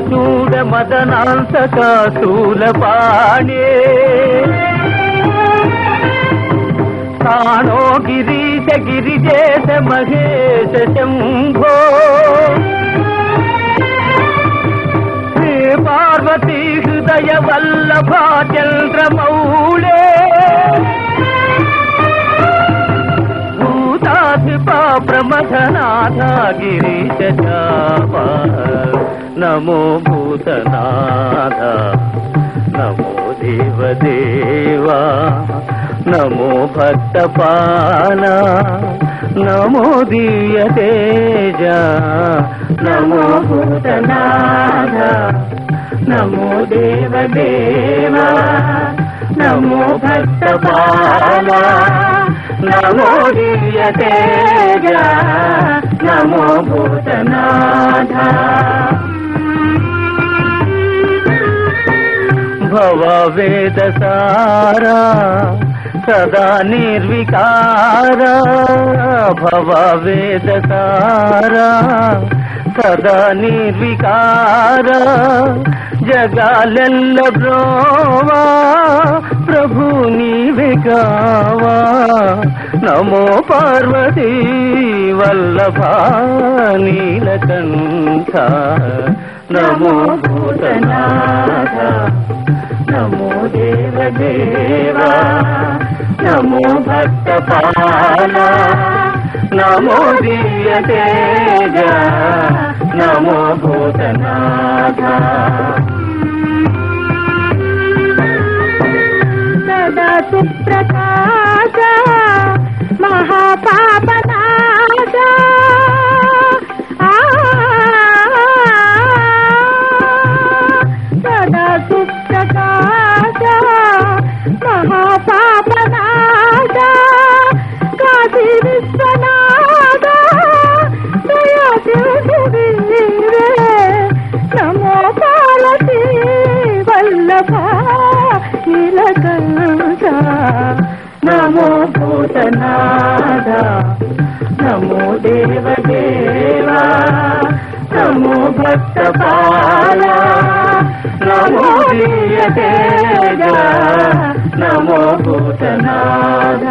చూడ మదనాంతక శూలపాణే తానో గిరీశ గిరిజేశ మహేశ శంభో శ్రీ పార్వతీ హృదయ వల్లభ చంద్రమౌళే భూతాధిపా ప్రమథనాథ గిరీశ చాప నమో భూతనాథ నమో దేవదేవా నమో భక్తపాల నమో దివ్య తేజ నమో భూతనాథ నమో దేవదేవా నమో భక్తపాల నమో దివ్య తేజ నమో భూతనాథ భవ వేద సారా సదా నిర్వికార భవ వేద సారా సదా నిర్వికార జగాలెల్ల బ్రోవా ప్రభు నీవే కావా నమో పార్వతీ వల్లభ నీలకంఠ నమో భూతనాథ నమో దేవదేవా నమో భక్తపాల నమో దివ్య తేజ నమో భూతనాథ సదా సుప్రకాశ మహాపాపనాశ సదా సుప్రకాశ మహాపాపనాశ కాశీ విశ్వనాథ దయాశివే నమో పార్వతీ వల్లభ నీలకంఠ నమో భూతనాథ నమో దేవదేవా నమో భక్తపాల నమో దివ్య తేజ నమో భూతనాథ